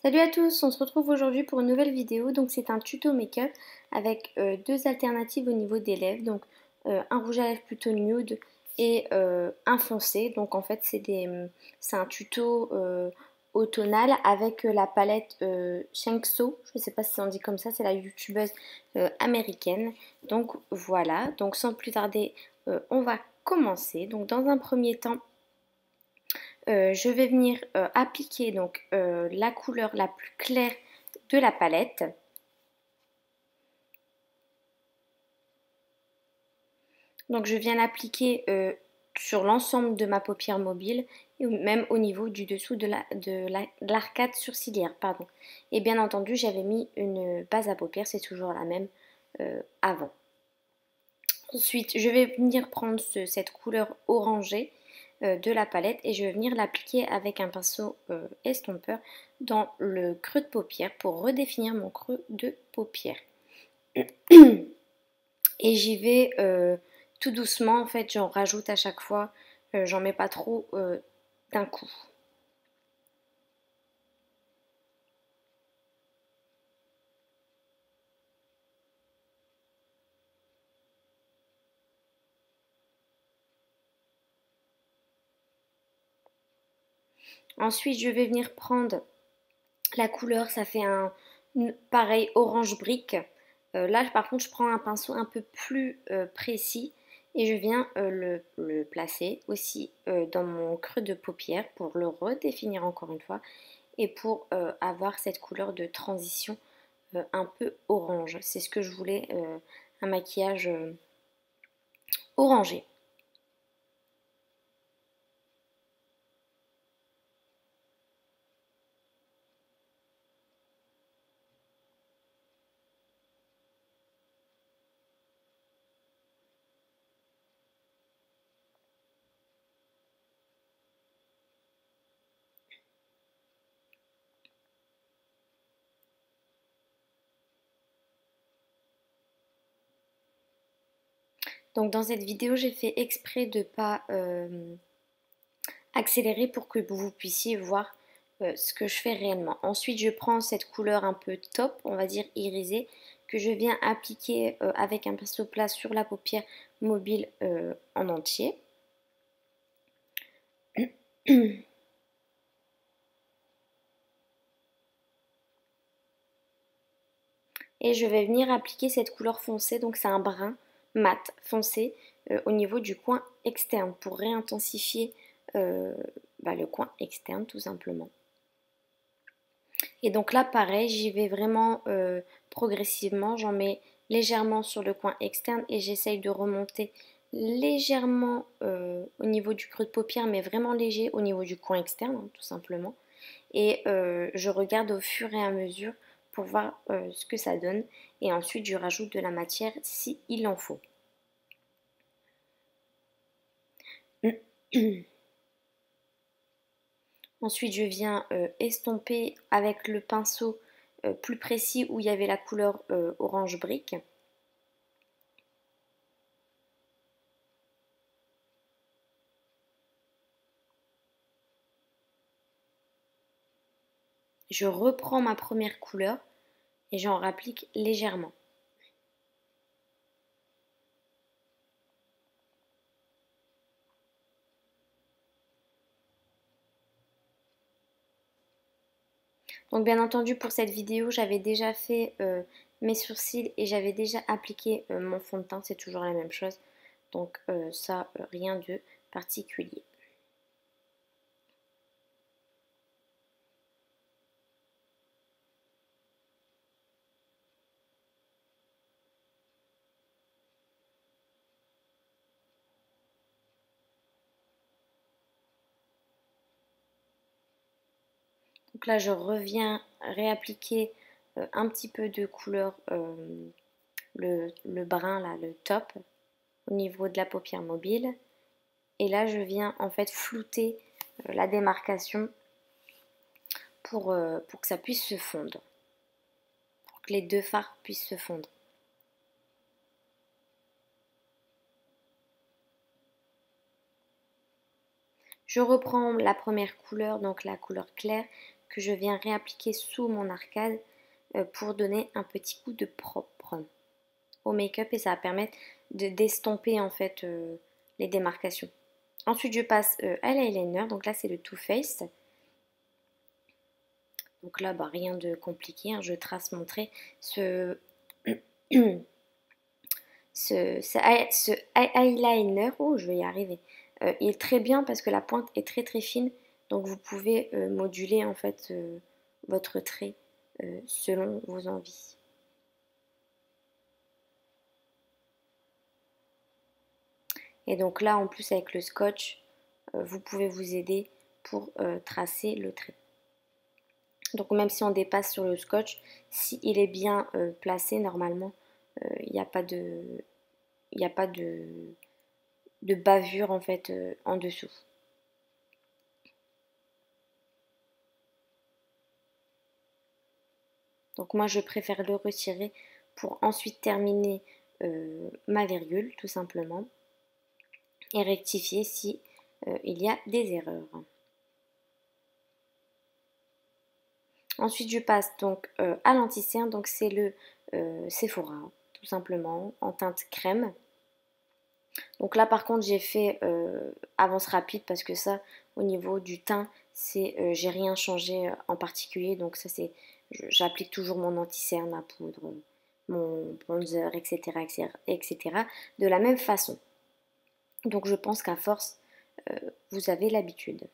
Salut à tous, on se retrouve aujourd'hui pour une nouvelle vidéo. Donc c'est un tuto make-up avec deux alternatives au niveau des lèvres. Donc un rouge à lèvres plutôt nude et un foncé. Donc en fait c'est un tuto automnal avec la palette Shengso. Je ne sais pas si on dit comme ça, c'est la youtubeuse américaine. Donc voilà, donc sans plus tarder, on va commencer. Donc dans un premier temps, je vais venir appliquer donc la couleur la plus claire de la palette. Donc je viens l'appliquer sur l'ensemble de ma paupière mobile et même au niveau du dessous de l'arcade sourcilière. Pardon. Et bien entendu, j'avais mis une base à paupières, c'est toujours la même avant. Ensuite, je vais venir prendre cette couleur orangée de la palette et je vais venir l'appliquer avec un pinceau estompeur dans le creux de paupière pour redéfinir mon creux de paupière. Et j'y vais tout doucement, en fait, j'en rajoute à chaque fois, j'en mets pas trop d'un coup. Ensuite, je vais venir prendre la couleur, ça fait un pareil orange brique. Là, par contre, je prends un pinceau un peu plus précis et je viens le placer aussi dans mon creux de paupière pour le redéfinir encore une fois et pour avoir cette couleur de transition un peu orange. C'est ce que je voulais, un maquillage orangé. Donc dans cette vidéo, j'ai fait exprès de ne pas accélérer pour que vous puissiez voir ce que je fais réellement. Ensuite, je prends cette couleur un peu top, on va dire irisée, que je viens appliquer avec un pinceau plat sur la paupière mobile en entier. Et je vais venir appliquer cette couleur foncée, donc c'est un brun mat foncé au niveau du coin externe pour réintensifier le coin externe tout simplement. Et donc là pareil, j'y vais vraiment progressivement, j'en mets légèrement sur le coin externe et j'essaye de remonter légèrement au niveau du creux de paupière, mais vraiment léger au niveau du coin externe hein, tout simplement. Et je regarde au fur et à mesure pour voir ce que ça donne et ensuite je rajoute de la matière si il en faut. Ensuite je viens estomper avec le pinceau plus précis où il y avait la couleur orange brique. Je reprends ma première couleur et j'en rapplique légèrement. Donc bien entendu pour cette vidéo j'avais déjà fait mes sourcils et j'avais déjà appliqué mon fond de teint, c'est toujours la même chose. Donc ça rien de particulier. Donc là je reviens réappliquer un petit peu de couleur, le brun là, le top, au niveau de la paupière mobile. Et là je viens en fait flouter la démarcation pour que ça puisse se fondre. Pour que les deux fards puissent se fondre. Je reprends la première couleur, donc la couleur claire, que je viens réappliquer sous mon arcade pour donner un petit coup de propre au make-up et ça va permettre d'estomper en fait les démarcations. Ensuite je passe à l'eyeliner, donc là c'est le Too Faced. Donc là bah, rien de compliqué, hein. Je trace mon trait. Ce eyeliner, oh je vais y arriver, il est très bien parce que la pointe est très très fine, donc vous pouvez moduler en fait votre trait selon vos envies. Et donc là en plus avec le scotch, vous pouvez vous aider pour tracer le trait. Donc même si on dépasse sur le scotch, s'il est bien placé normalement, il n'y a pas de, il n'y a pas de bavure en fait en dessous. Donc moi je préfère le retirer pour ensuite terminer ma virgule tout simplement et rectifier si il y a des erreurs. Ensuite je passe donc à l'anti-cerne, donc c'est le Sephora tout simplement en teinte crème. Donc là par contre j'ai fait avance rapide parce que ça au niveau du teint c'est j'ai rien changé en particulier, donc ça c'est j'applique toujours mon anti-cerne, ma poudre, mon bronzer, etc., etc. de la même façon. Donc je pense qu'à force vous avez l'habitude.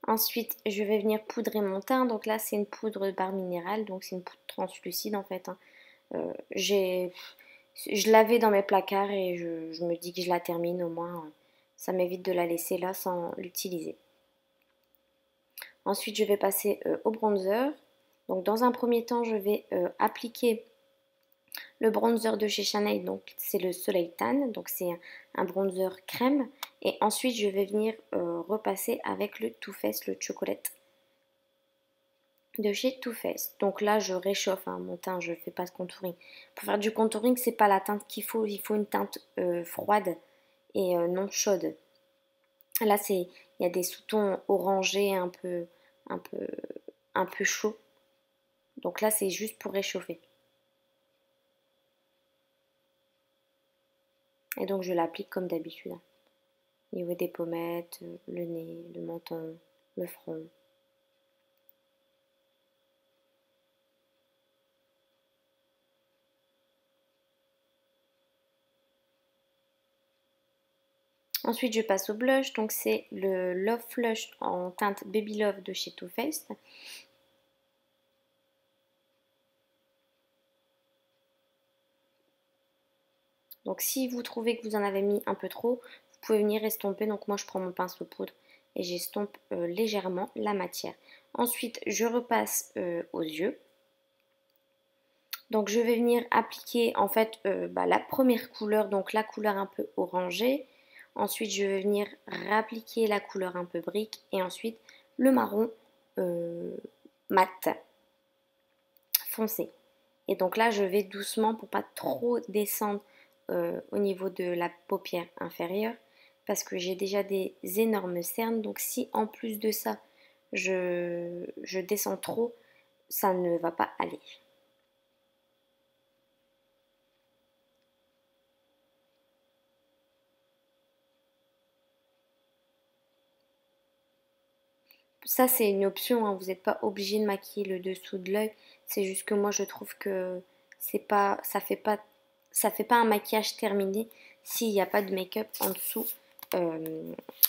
Ensuite, je vais venir poudrer mon teint. Donc là, c'est une poudre de barre minérale. Donc c'est une poudre translucide en fait, hein. Je l'avais dans mes placards et je me dis que je la termine au moins. Ça m'évite de la laisser là sans l'utiliser. Ensuite, je vais passer au bronzer. Donc dans un premier temps, je vais appliquer le bronzer de chez Chanel, donc c'est le Soleil Tan, donc c'est un bronzer crème. Et ensuite, je vais venir repasser avec le Too Faced, le chocolate de chez Too Faced. Donc là, je réchauffe hein, mon teint, je ne fais pas de contouring. Pour faire du contouring, c'est pas la teinte qu'il faut, il faut une teinte froide et non chaude. Là, il y a des sous-tons orangés un peu, un peu chauds. Donc là, c'est juste pour réchauffer. Et donc, je l'applique comme d'habitude. Au niveau des pommettes, le nez, le menton, le front. Ensuite, je passe au blush. Donc, c'est le Love Flush en teinte Baby Love de chez Too Faced. Donc, si vous trouvez que vous en avez mis un peu trop, vous pouvez venir estomper. Donc, moi, je prends mon pinceau poudre et j'estompe légèrement la matière. Ensuite, je repasse aux yeux. Donc, je vais venir appliquer en fait la première couleur, donc la couleur un peu orangée. Ensuite, je vais venir réappliquer la couleur un peu brique et ensuite le marron mat foncé. Et donc là, je vais doucement pour pas trop descendre au niveau de la paupière inférieure parce que j'ai déjà des énormes cernes. Donc si en plus de ça, je descends trop, ça ne va pas aller. Ça, c'est une option, hein. Vous n'êtes pas obligé de maquiller le dessous de l'œil. C'est juste que moi, je trouve que c'est pas, ça fait pas un maquillage terminé s'il n'y a pas de make-up en dessous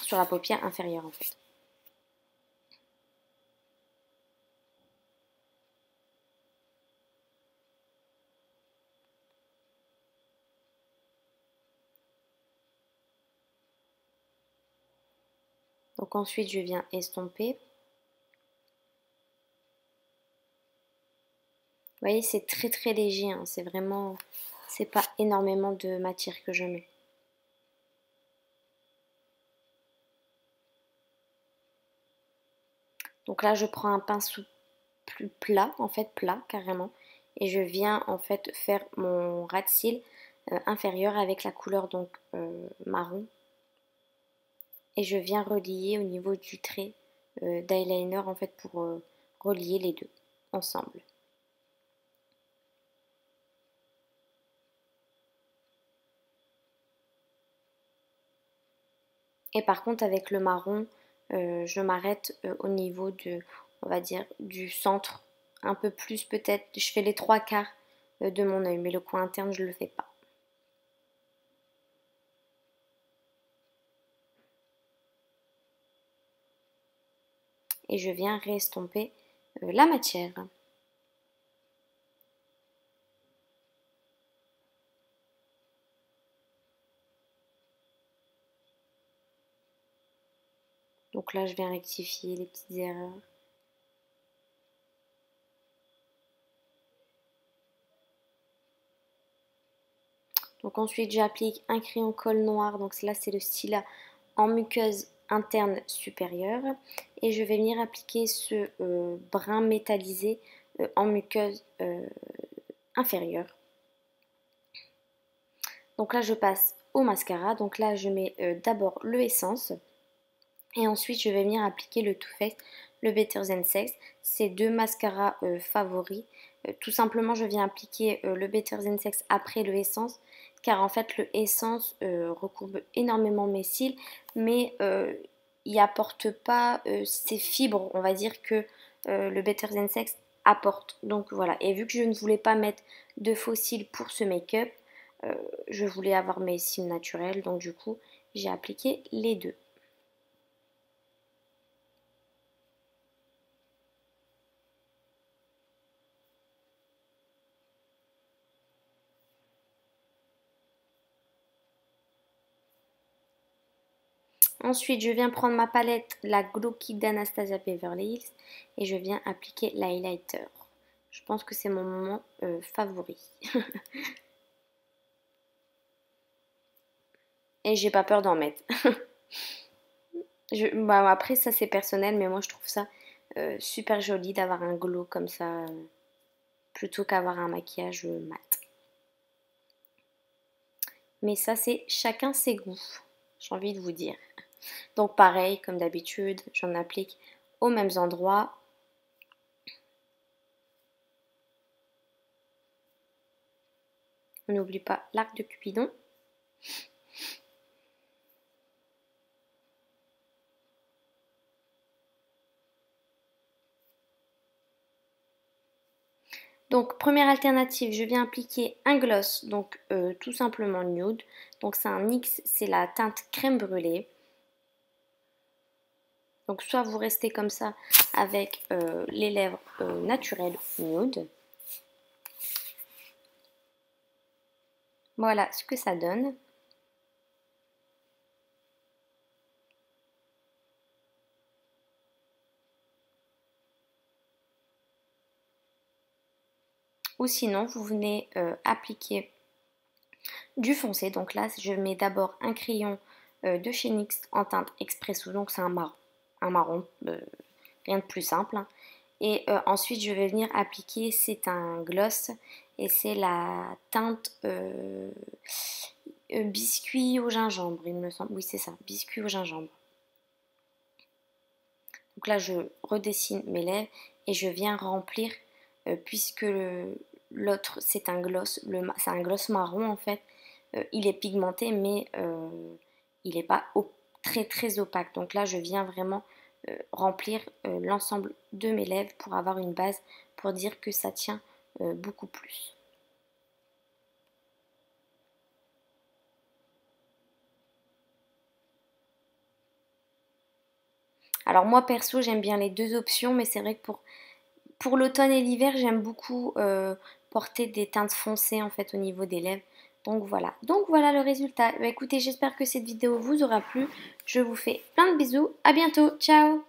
sur la paupière inférieure en fait. Donc ensuite, je viens estomper. Vous voyez, c'est très très léger, hein. C'est vraiment, c'est pas énormément de matière que je mets. Donc là je prends un pinceau plus plat, en fait plat carrément, et je viens en fait faire mon ras de cils inférieur avec la couleur donc marron, et je viens relier au niveau du trait d'eyeliner en fait pour relier les deux ensemble. Et par contre avec le marron, je m'arrête au niveau de, on va dire, du centre, un peu plus peut-être, je fais les 3/4 de mon œil, mais le coin interne je ne le fais pas. Et je viens réestomper la matière. Donc là je viens rectifier les petites erreurs. Donc ensuite j'applique un crayon colle noir, donc là c'est le stylat en muqueuse interne supérieure, et je vais venir appliquer ce brun métallisé en muqueuse inférieure. Donc là je passe au mascara, donc là je mets d'abord le Essence, et ensuite je vais venir appliquer le Too Faced, le Better Than Sex, ces deux mascaras favoris. Tout simplement je viens appliquer le Better Than Sex après le Essence, car en fait le Essence recouvre énormément mes cils, mais il apporte pas ces fibres, on va dire, que le Better Than Sex apporte. Donc voilà, et vu que je ne voulais pas mettre de faux cils pour ce make-up, je voulais avoir mes cils naturels, donc du coup j'ai appliqué les deux. Ensuite, je viens prendre ma palette, la Glow Kit d'Anastasia Beverly Hills, et je viens appliquer l'highlighter. Je pense que c'est mon moment favori. Et j'ai pas peur d'en mettre. Après, ça c'est personnel, mais moi je trouve ça super joli d'avoir un glow comme ça, plutôt qu'avoir un maquillage mat. Mais ça c'est chacun ses goûts, j'ai envie de vous dire. Donc pareil, comme d'habitude, j'en applique aux mêmes endroits. On n'oublie pas l'arc de Cupidon. Donc première alternative, je viens appliquer un gloss, donc tout simplement nude. Donc c'est un NYX, c'est la teinte crème brûlée. Donc soit vous restez comme ça avec les lèvres naturelles nude. Voilà ce que ça donne. Ou sinon vous venez appliquer du foncé. Donc là je mets d'abord un crayon de chez NYX en teinte Expresso. Donc c'est un marron. Un marron, rien de plus simple, hein. Et ensuite je vais venir appliquer, c'est un gloss et c'est la teinte biscuit au gingembre, il me semble. Oui c'est ça, biscuit au gingembre. Donc là je redessine mes lèvres et je viens remplir, puisque l'autre c'est un gloss, c'est un gloss marron en fait. Il est pigmenté mais il n'est pas très très opaque. Donc là je viens vraiment remplir l'ensemble de mes lèvres pour avoir une base, pour dire que ça tient beaucoup plus. Alors moi perso j'aime bien les deux options, mais c'est vrai que pour l'automne et l'hiver j'aime beaucoup porter des teintes foncées en fait au niveau des lèvres. Donc voilà le résultat. Bah, écoutez, j'espère que cette vidéo vous aura plu. Je vous fais plein de bisous, à bientôt, ciao.